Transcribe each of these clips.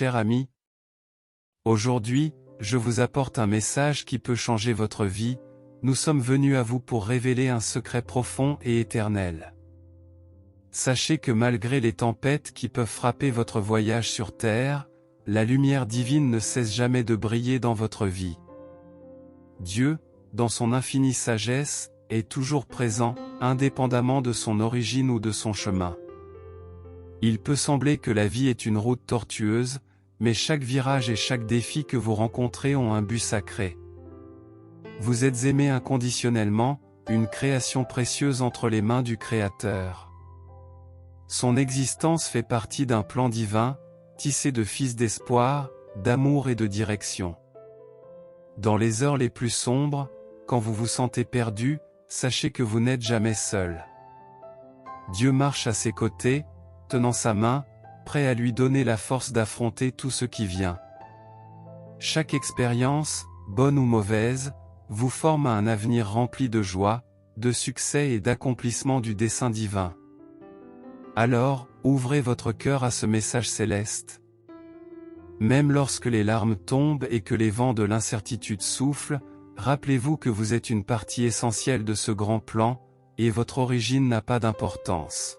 cher ami. Aujourd'hui, je vous apporte un message qui peut changer votre vie. Nous sommes venus à vous pour révéler un secret profond et éternel. Sachez que malgré les tempêtes qui peuvent frapper votre voyage sur terre, la lumière divine ne cesse jamais de briller dans votre vie. Dieu, dans son infinie sagesse, est toujours présent, indépendamment de son origine ou de son chemin. Il peut sembler que la vie est une route tortueuse, mais chaque virage et chaque défi que vous rencontrez ont un but sacré. Vous êtes aimé inconditionnellement, une création précieuse entre les mains du Créateur. Son existence fait partie d'un plan divin, tissé de fils d'espoir, d'amour et de direction. Dans les heures les plus sombres, quand vous vous sentez perdu, sachez que vous n'êtes jamais seul. Dieu marche à ses côtés, tenant sa main, prêt à lui donner la force d'affronter tout ce qui vient. Chaque expérience, bonne ou mauvaise, vous forme à un avenir rempli de joie, de succès et d'accomplissement du dessein divin. Alors, ouvrez votre cœur à ce message céleste. Même lorsque les larmes tombent et que les vents de l'incertitude soufflent, rappelez-vous que vous êtes une partie essentielle de ce grand plan, et votre origine n'a pas d'importance.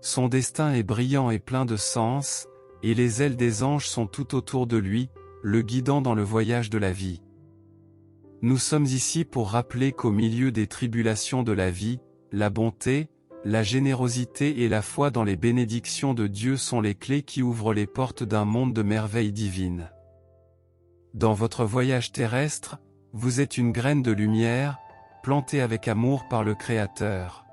Son destin est brillant et plein de sens, et les ailes des anges sont tout autour de lui, le guidant dans le voyage de la vie. Nous sommes ici pour rappeler qu'au milieu des tribulations de la vie, la bonté, la générosité et la foi dans les bénédictions de Dieu sont les clés qui ouvrent les portes d'un monde de merveilles divines. Dans votre voyage terrestre, vous êtes une graine de lumière, plantée avec amour par le Créateur.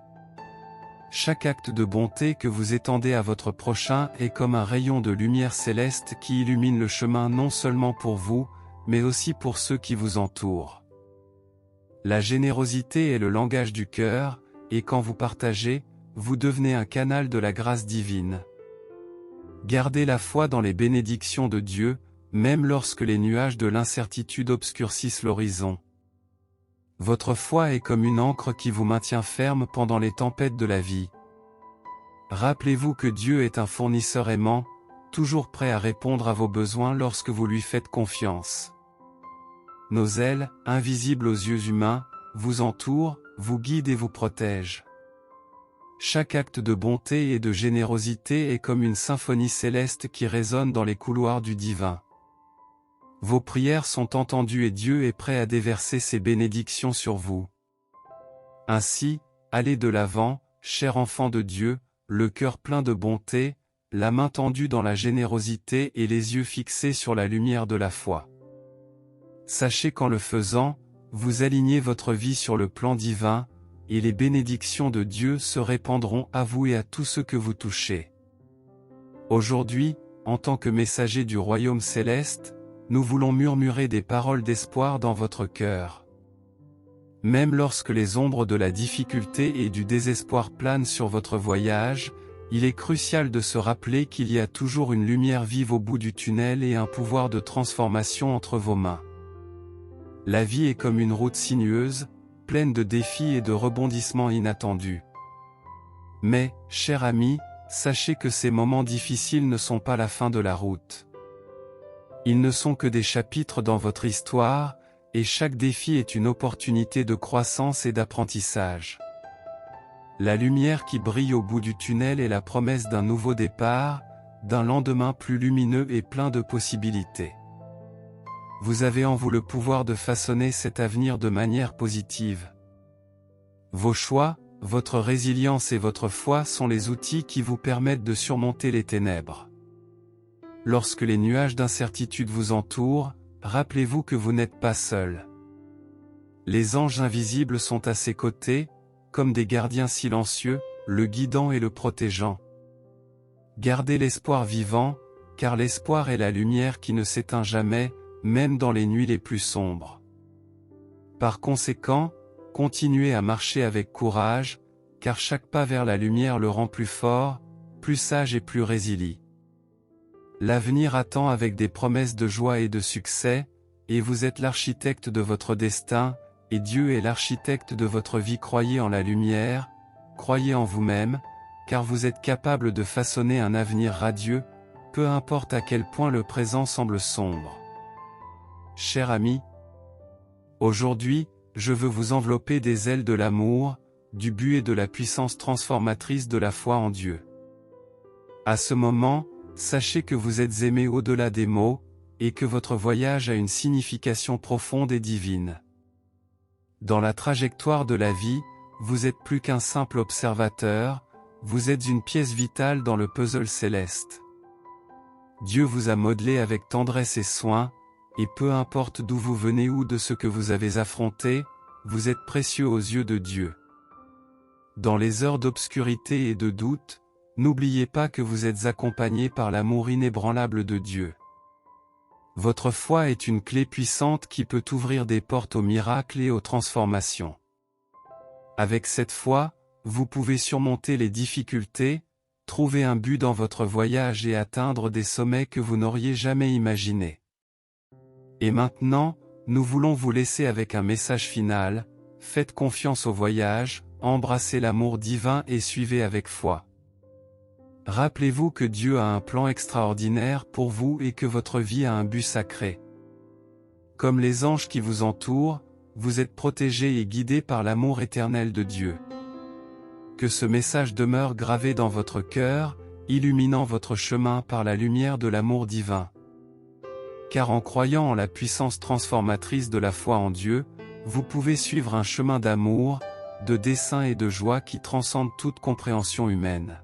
Chaque acte de bonté que vous étendez à votre prochain est comme un rayon de lumière céleste qui illumine le chemin non seulement pour vous, mais aussi pour ceux qui vous entourent. La générosité est le langage du cœur, et quand vous partagez, vous devenez un canal de la grâce divine. Gardez la foi dans les bénédictions de Dieu, même lorsque les nuages de l'incertitude obscurcissent l'horizon. Votre foi est comme une ancre qui vous maintient ferme pendant les tempêtes de la vie. Rappelez-vous que Dieu est un fournisseur aimant, toujours prêt à répondre à vos besoins lorsque vous lui faites confiance. Nos ailes, invisibles aux yeux humains, vous entourent, vous guident et vous protègent. Chaque acte de bonté et de générosité est comme une symphonie céleste qui résonne dans les couloirs du divin. Vos prières sont entendues et Dieu est prêt à déverser ses bénédictions sur vous. Ainsi, allez de l'avant, cher enfant de Dieu, le cœur plein de bonté, la main tendue dans la générosité et les yeux fixés sur la lumière de la foi. Sachez qu'en le faisant, vous alignez votre vie sur le plan divin, et les bénédictions de Dieu se répandront à vous et à tous ceux que vous touchez. Aujourd'hui, en tant que messagers du royaume céleste, nous voulons murmurer des paroles d'espoir dans votre cœur. Même lorsque les ombres de la difficulté et du désespoir planent sur votre voyage, il est crucial de se rappeler qu'il y a toujours une lumière vive au bout du tunnel et un pouvoir de transformation entre vos mains. La vie est comme une route sinueuse, pleine de défis et de rebondissements inattendus. Mais, cher ami, sachez que ces moments difficiles ne sont pas la fin de la route. Ils ne sont que des chapitres dans votre histoire, et chaque défi est une opportunité de croissance et d'apprentissage. La lumière qui brille au bout du tunnel est la promesse d'un nouveau départ, d'un lendemain plus lumineux et plein de possibilités. Vous avez en vous le pouvoir de façonner cet avenir de manière positive. Vos choix, votre résilience et votre foi sont les outils qui vous permettent de surmonter les ténèbres. Lorsque les nuages d'incertitude vous entourent, rappelez-vous que vous n'êtes pas seul. Les anges invisibles sont à ses côtés, comme des gardiens silencieux, le guidant et le protégeant. Gardez l'espoir vivant, car l'espoir est la lumière qui ne s'éteint jamais, même dans les nuits les plus sombres. Par conséquent, continuez à marcher avec courage, car chaque pas vers la lumière le rend plus fort, plus sage et plus résilient. L'avenir attend avec des promesses de joie et de succès, et vous êtes l'architecte de votre destin, et Dieu est l'architecte de votre vie. Croyez en la lumière, croyez en vous-même, car vous êtes capable de façonner un avenir radieux, peu importe à quel point le présent semble sombre. Cher ami, aujourd'hui, je veux vous envelopper des ailes de l'amour, du but et de la puissance transformatrice de la foi en Dieu. À ce moment, sachez que vous êtes aimé au-delà des mots, et que votre voyage a une signification profonde et divine. Dans la trajectoire de la vie, vous êtes plus qu'un simple observateur, vous êtes une pièce vitale dans le puzzle céleste. Dieu vous a modelé avec tendresse et soin, et peu importe d'où vous venez ou de ce que vous avez affronté, vous êtes précieux aux yeux de Dieu. Dans les heures d'obscurité et de doute, n'oubliez pas que vous êtes accompagné par l'amour inébranlable de Dieu. Votre foi est une clé puissante qui peut ouvrir des portes aux miracles et aux transformations. Avec cette foi, vous pouvez surmonter les difficultés, trouver un but dans votre voyage et atteindre des sommets que vous n'auriez jamais imaginés. Et maintenant, nous voulons vous laisser avec un message final: faites confiance au voyage, embrassez l'amour divin et suivez avec foi. Rappelez-vous que Dieu a un plan extraordinaire pour vous et que votre vie a un but sacré. Comme les anges qui vous entourent, vous êtes protégés et guidés par l'amour éternel de Dieu. Que ce message demeure gravé dans votre cœur, illuminant votre chemin par la lumière de l'amour divin. Car en croyant en la puissance transformatrice de la foi en Dieu, vous pouvez suivre un chemin d'amour, de dessein et de joie qui transcende toute compréhension humaine.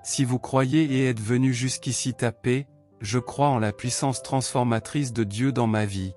Si vous croyez et êtes venu jusqu'ici taper: je crois en la puissance transformatrice de Dieu dans ma vie,